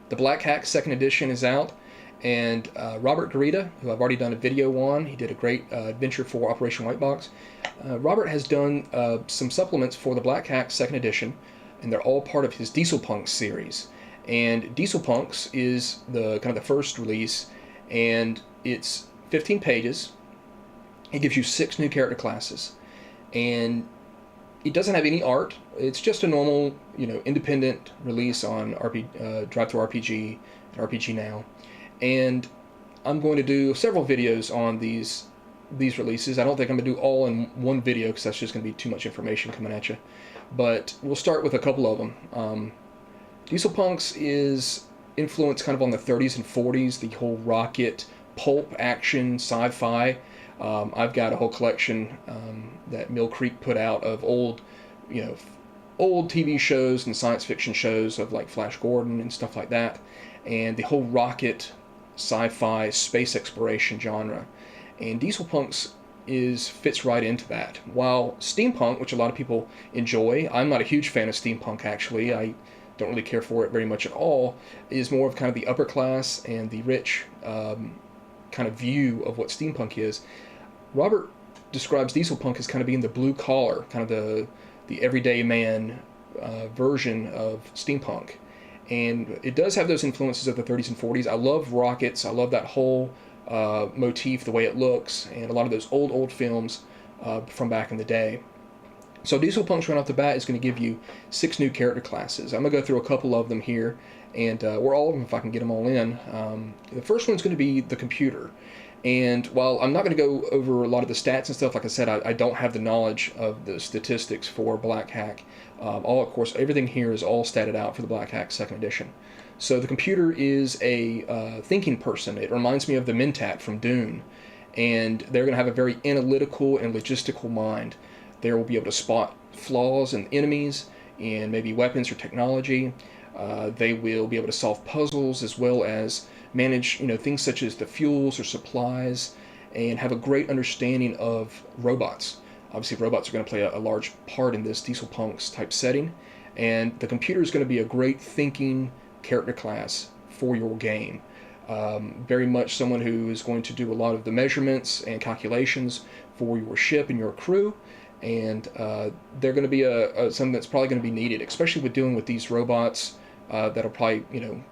The Black Hack second edition is out, and Robert Garita, who I've already done a video on, he did a great adventure for Operation White Box. Robert has done some supplements for the Black Hack second edition, and they're all part of his Diesel Punks series. And Diesel Punks is the kind of the first release, and it's 15 pages. It gives you 6 new character classes, and it doesn't have any art. It's just a normal, independent release on Drive-Thru RPG and RPG Now. And I'm going to do several videos on these releases. I don't think I'm going to do all in one video because that's just going to be too much information coming at you. But we'll start with a couple of them. Diesel Punks is influenced kind of on the 30s and 40s, the whole rocket, pulp, action, sci-fi. I've got a whole collection that Mill Creek put out of old TV shows and science fiction shows of like Flash Gordon and stuff like that, and the whole rocket, sci-fi, space exploration genre. And Diesel Punks fits right into that. While steampunk, which a lot of people enjoy, I'm not a huge fan of steampunk actually. I don't really care for it very much at all. Is more of kind of the upper class and the rich kind of view of what steampunk is. Robert describes Diesel Punk as kind of being the blue collar, kind of the everyday man version of steampunk. And it does have those influences of the 30s and 40s. I love rockets. I love that whole motif, the way it looks, and a lot of those old films from back in the day. So Diesel Punks right off the bat is going to give you 6 new character classes. I'm going to go through a couple of them here, and or all of them if I can get them all in. The first one's going to be the computer. And while I'm not going to go over a lot of the stats and stuff, like I said, I don't have the knowledge of the statistics for Black Hack. Of course, everything here is all statted out for the Black Hack second edition. So the computer is a thinking person. It reminds me of the Mentat from Dune. And they're going to have a very analytical and logistical mind. They will be able to spot flaws in enemies and maybe weapons or technology. They will be able to solve puzzles as well as manage things such as the fuels or supplies, and have a great understanding of robots. Obviously robots are going to play a large part in this Diesel Punks type setting, and the computer is going to be a great thinking character class for your game. Very much someone who is going to do a lot of the measurements and calculations for your ship and your crew, and they're going to be something that's probably going to be needed, especially with dealing with these robots that'll probably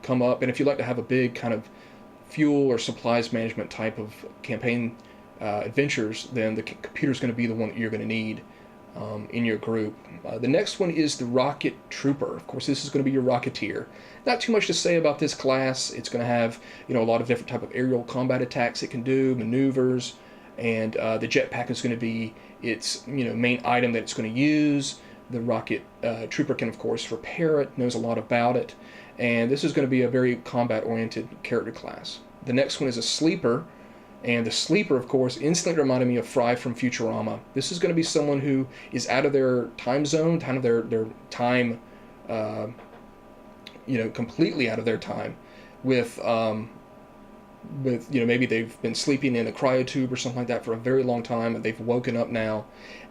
come up. And if you'd like to have a big kind of fuel or supplies management type of campaign adventures, then the computer is going to be the one that you're going to need in your group. The next one is the Rocket Trooper. Of course, this is going to be your Rocketeer. Not too much to say about this class. It's going to have a lot of different type of aerial combat attacks it can do, maneuvers, and the jetpack is going to be its main item that it's going to use. The Rocket Trooper can, of course, repair it, knows a lot about it, and this is going to be a very combat-oriented character class. The next one is a Sleeper, and the Sleeper, of course, instantly reminded me of Fry from Futurama. This is going to be someone who is out of their time zone, kind of their time, completely out of their time, with maybe they've been sleeping in a cryotube or something like that for a very long time, and they've woken up now,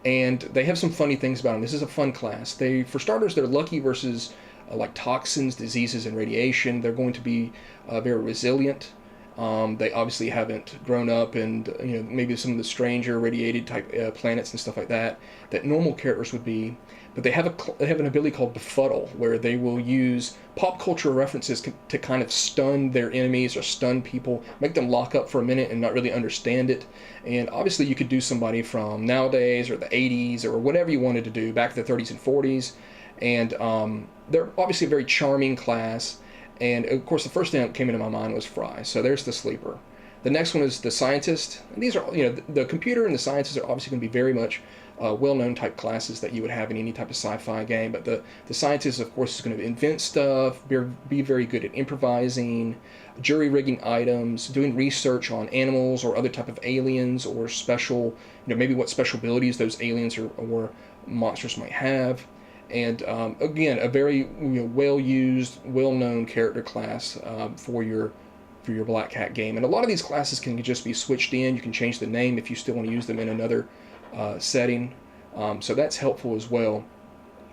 and they have some funny things about them. This is a fun class. For starters, they're lucky versus like toxins, diseases, and radiation. They're going to be very resilient. They obviously haven't grown up, and maybe some of the stranger radiated type planets and stuff like that normal characters would be. But they have an ability called Befuddle, where they will use pop culture references to kind of stun their enemies or stun people, make them lock up for a minute and not really understand it. And obviously you could do somebody from nowadays or the 80s or whatever you wanted to do, back to the 30s and 40s. And they're obviously a very charming class. And of course the first thing that came into my mind was Fry. So there's the Sleeper. The next one is the Scientist. And these are, the computer and the scientists are obviously going to be very much well-known type classes that you would have in any type of sci-fi game. But the scientist, of course, is going to invent stuff, be very good at improvising, jury-rigging items, doing research on animals or other type of aliens or special, maybe what special abilities those aliens or monsters might have. And again, a very well-used, well-known character class for your Black Hack game. And a lot of these classes can just be switched in. You can change the name if you still want to use them in another setting. So that's helpful as well.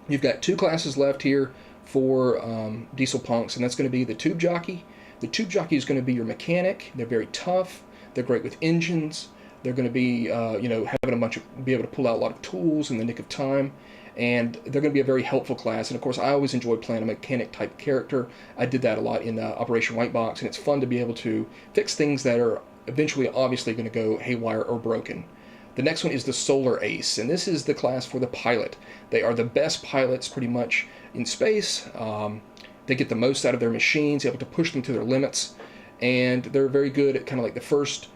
You've got 2 classes left here for Diesel Punks, and that's going to be the Tube Jockey. The Tube Jockey is going to be your mechanic. They're very tough. They're great with engines. They're going to be, having be able to pull out a lot of tools in the nick of time, and they're going to be a very helpful class. And of course, I always enjoy playing a mechanic type character. I did that a lot in Operation White Box, and it's fun to be able to fix things that are eventually obviously going to go haywire or broken. The next one is the Solar Ace, and this is the class for the pilot. They are the best pilots pretty much in space. They get the most out of their machines, able to push them to their limits, and they're very good at kind of like the first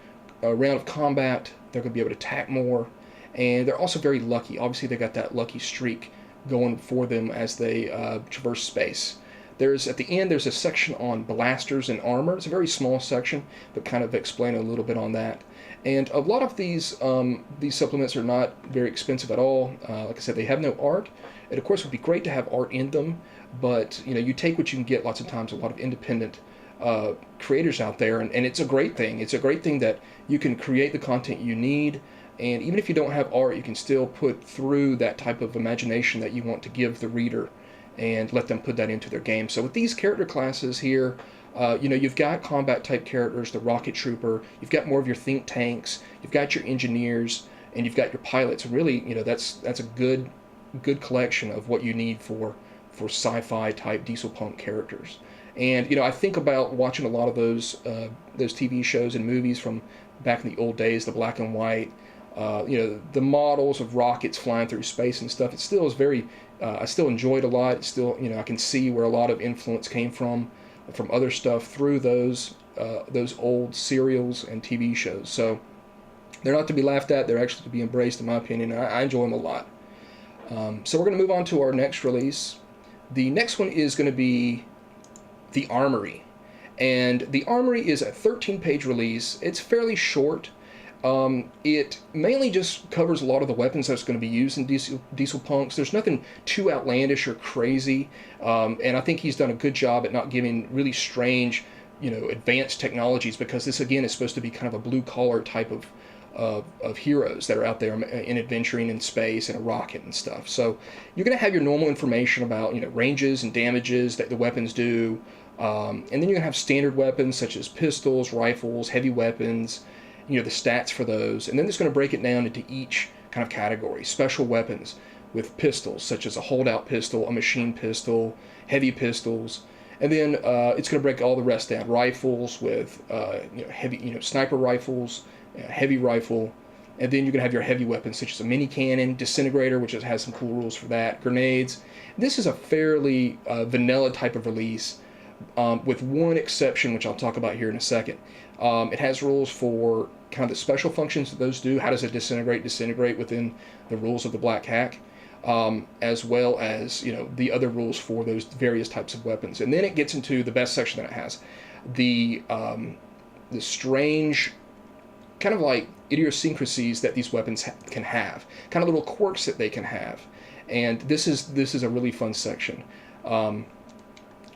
round of combat. They're going to be able to attack more, and they're also very lucky. Obviously, they got that lucky streak going for them as they traverse space. At the end, there's a section on blasters and armor. It's a very small section, but kind of explain a little bit on that. And a lot of these supplements are not very expensive at all. Like I said, they have no art. It, of course, would be great to have art in them, but you take what you can get. Lots of times, a lot of independent creators out there, and it's a great thing. It's a great thing that you can create the content you need, and even if you don't have art, you can still put through that type of imagination that you want to give the reader and let them put that into their game. So with these character classes here, you've got combat type characters, the rocket trooper, you've got more of your think tanks, you've got your engineers, and you've got your pilots. And really, that's a good collection of what you need for sci-fi type Diesel Punk characters. And I think about watching a lot of those TV shows and movies from back in the old days, the black and white. The models of rockets flying through space and stuff. It still is very. I still enjoy it a lot. It's still, I can see where a lot of influence came from other stuff through those old serials and TV shows. So they're not to be laughed at. They're actually to be embraced, in my opinion. And I enjoy them a lot. So we're going to move on to our next release. The next one is going to be The Armory. And The Armory is a 13-page release. It's fairly short. It mainly just covers a lot of the weapons that's going to be used in Diesel Punks. There's nothing too outlandish or crazy, and I think he's done a good job at not giving really strange, advanced technologies, because this, again, is supposed to be kind of a blue-collar type of heroes that are out there in adventuring in space and a rocket and stuff. So you're going to have your normal information about, ranges and damages that the weapons do, and then you're going to have standard weapons such as pistols, rifles, heavy weapons, the stats for those, and then it's going to break it down into each kind of category. Special weapons with pistols, such as a holdout pistol, a machine pistol, heavy pistols, and then it's going to break all the rest down. Rifles with heavy, sniper rifles, heavy rifle, and then you're going to have your heavy weapons, such as a mini cannon, disintegrator, which has some cool rules for that, grenades. This is a fairly vanilla type of release, with one exception, which I'll talk about here in a second. It has rules for kind of the special functions that those do. How does it disintegrate within the rules of the Black Hack, as well as the other rules for those various types of weapons. And then it gets into the best section that it has, the strange kind of like idiosyncrasies that these weapons can have, kind of little quirks that they can have. And this is a really fun section that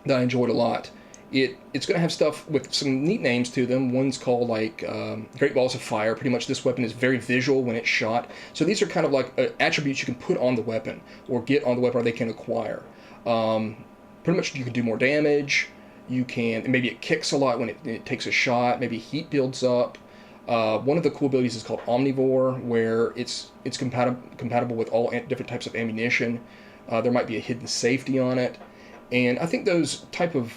I enjoyed a lot. It's going to have stuff with some neat names to them. One's called Great Balls of Fire. Pretty much this weapon is very visual when it's shot. So these are kind of like attributes you can put on the weapon or get on the weapon, or they can acquire. Pretty much you can do more damage. You can, maybe it kicks a lot when it takes a shot. Maybe heat builds up. One of the cool abilities is called Omnivore, where it's compatible with all different types of ammunition. There might be a hidden safety on it. And I think those type of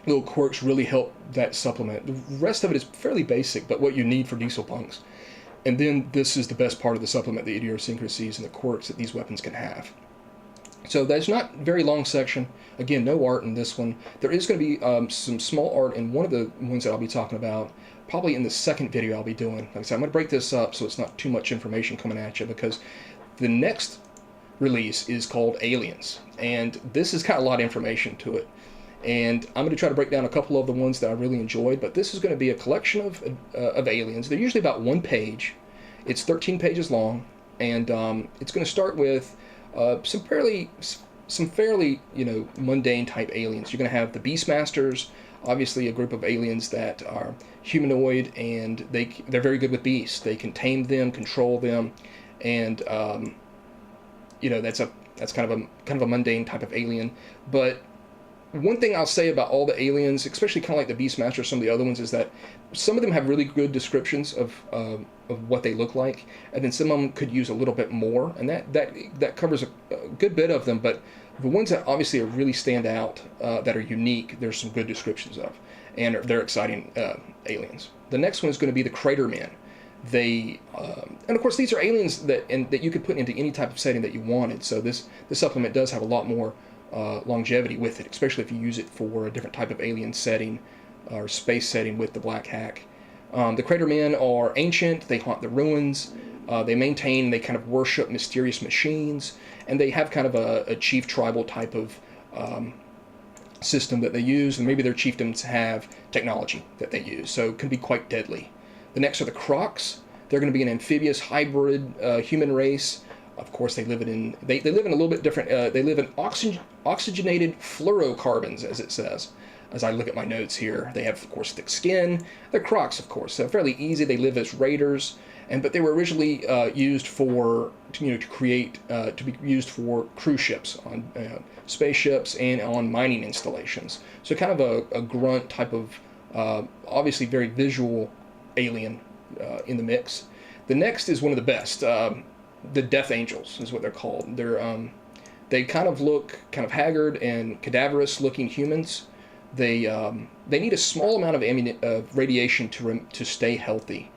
little quirks really help that supplement. The rest of it is fairly basic, but what you need for Diesel Punks. And then this is the best part of the supplement, the idiosyncrasies and the quirks that these weapons can have. So that's not a very long section. Again, no art in this one. There is going to be some small art in one of the ones that I'll be talking about, probably in the second video I'll be doing. Like I said, I'm going to break this up so it's not too much information coming at you, because the next release is called Aliens. And this has got a lot of information to it. And I'm going to try to break down a couple of the ones that I really enjoyed, but this is going to be a collection of aliens. They're usually about one page. It's 13 pages long, and it's going to start with some fairly mundane type aliens. You're going to have the Beastmasters, obviously a group of aliens that are humanoid, and they're very good with beasts. They can tame them, control them, and that's That's kind of a mundane type of alien. But one thing I'll say about all the aliens, especially kind of like the Beastmaster or some of the other ones, is that some of them have really good descriptions of what they look like, and then some of them could use a little bit more, and that covers a good bit of them. But the ones that obviously are really stand out, that are unique, there's some good descriptions of, and they're exciting aliens. The next one is going to be the Crater Men. They and of course these are aliens that you could put into any type of setting that you wanted. So this supplement does have a lot more longevity with it, especially if you use it for a different type of alien setting or space setting with the Black Hack. The Crater Men are ancient. They haunt the ruins. They kind of worship mysterious machines, and they have kind of a chief tribal type of system that they use, and maybe their chieftains have technology that they use, so it can be quite deadly. The next are the Crocs. They're going to be an amphibious hybrid human race. Of course, they live in a little bit different. They live in oxygenated fluorocarbons, as it says. As I look at my notes here, they have, of course, thick skin. They're Crocs, of course. They're fairly easy. They live as raiders, but they were originally used to be used for cruise ships, on spaceships, and on mining installations. So kind of a grunt type of, obviously very visual alien in the mix. The next is one of the best. The Death Angels is what they're called. They kind of look kind of haggard and cadaverous looking humans. They need a small amount of radiation to stay healthy.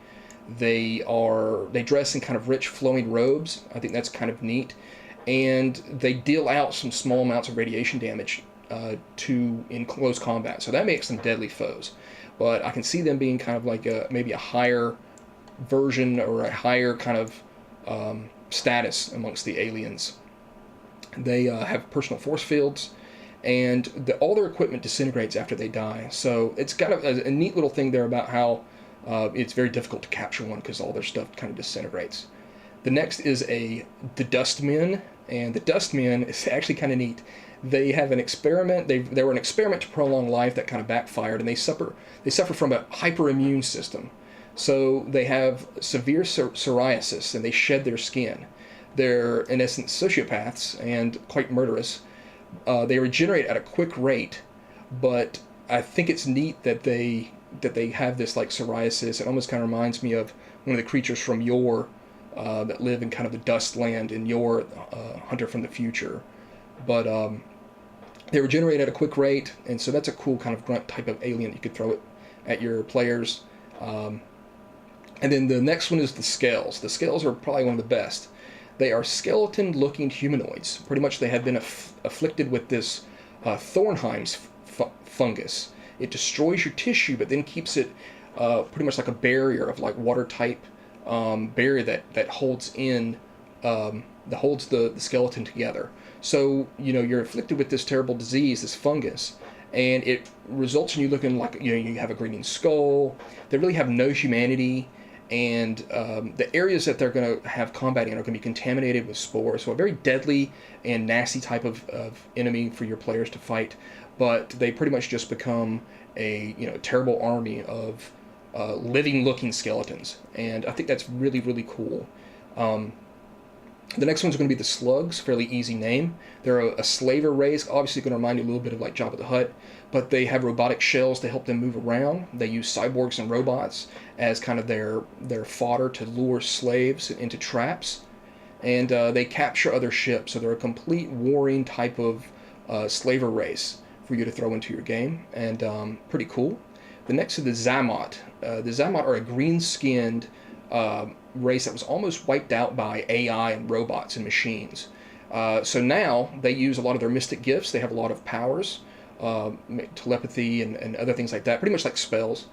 They dress in kind of rich flowing robes. I think that's kind of neat, and they deal out some small amounts of radiation damage in close combat. So that makes them deadly foes. But I can see them being kind of like maybe a higher version or a higher kind of status amongst the aliens. They have personal force fields, and all their equipment disintegrates after they die. So it's kind of a neat little thing there about how it's very difficult to capture one because all their stuff kind of disintegrates. The next is the Dustmen, and the Dustmen is actually kind of neat. They have an experiment. They were an experiment to prolong life that kind of backfired, and they suffer from a hyperimmune system. So they have severe psoriasis, and they shed their skin. They're, in essence, sociopaths and quite murderous. They regenerate at a quick rate, but I think it's neat that they have this like psoriasis. It almost kind of reminds me of one of the creatures from Yore that live in kind of the dust land in Yore, Hunter from the Future. But they regenerate at a quick rate, and so that's a cool kind of grunt type of alien you could throw it at your players. And then the next one is the Scales. The Scales are probably one of the best. They are skeleton-looking humanoids. Pretty much they have been afflicted with this Thornheim's fungus. It destroys your tissue, but then keeps it pretty much like a barrier of like water-type barrier that holds the skeleton together. So you're afflicted with this terrible disease, this fungus, and it results in you looking like you have a grinning skull. They really have no humanity. And the areas that they're going to have combat in are going to be contaminated with spores. So a very deadly and nasty type of enemy for your players to fight. But they pretty much just become a terrible army of living-looking skeletons. And I think that's really, really cool. The next one's going to be the Slugs, fairly easy name. They're a slaver race, obviously going to remind you a little bit of like Jabba the Hutt, but they have robotic shells to help them move around. They use cyborgs and robots as kind of their fodder to lure slaves into traps, and they capture other ships, so they're a complete warring type of slaver race for you to throw into your game, and pretty cool. The next is the Xamot. The Xamot are a green-skinned race that was almost wiped out by AI and robots and machines. So now they use a lot of their mystic gifts. They have a lot of powers, telepathy and other things like that, pretty much like spells.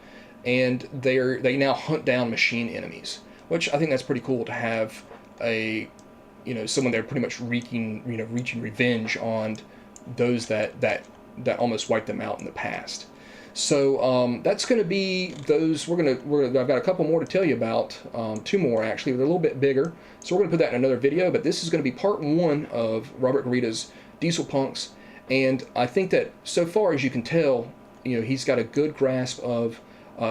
And they now hunt down machine enemies, which I think that's pretty cool to have someone there pretty much reaching revenge on those that almost wiped them out in the past. So that's going to be those. I've got a couple more to tell you about. 2 more actually. They're a little bit bigger, so we're going to put that in another video. But this is going to be part 1 of Robert Garrida's Diesel Punks, and I think that so far, as you can tell, he's got a good grasp of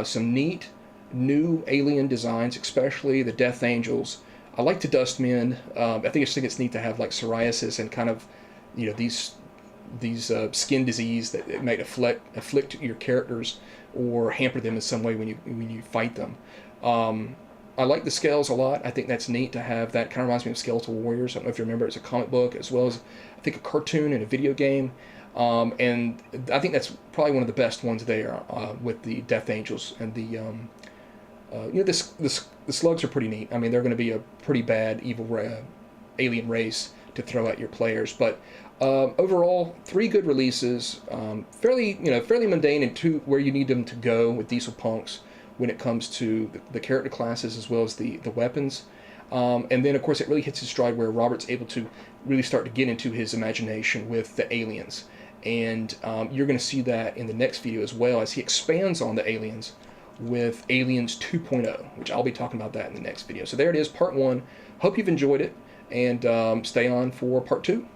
some neat new alien designs, especially the Death Angels. I like the Dustmen. I think it's neat to have like psoriasis and kind of, these skin disease that might afflict your characters or hamper them in some way when you fight them. I like the scales a lot. I think that's neat to have that. Kind of reminds me of Skeletal Warriors. I don't know if you remember, it's a comic book as well as I think a cartoon and a video game. And I think that's probably one of the best ones there with the Death Angels and the slugs are pretty neat. I mean, they're going to be a pretty bad evil alien race to throw at your players, but overall, 3 good releases. Fairly mundane and two where you need them to go with Diesel Punks when it comes to the character classes as well as the weapons. And then, of course, it really hits his stride where Robert's able to really start to get into his imagination with the aliens. And you're going to see that in the next video as well as he expands on the aliens with Aliens 2.0, which I'll be talking about that in the next video. So there it is, part 1. Hope you've enjoyed it, and stay on for part 2.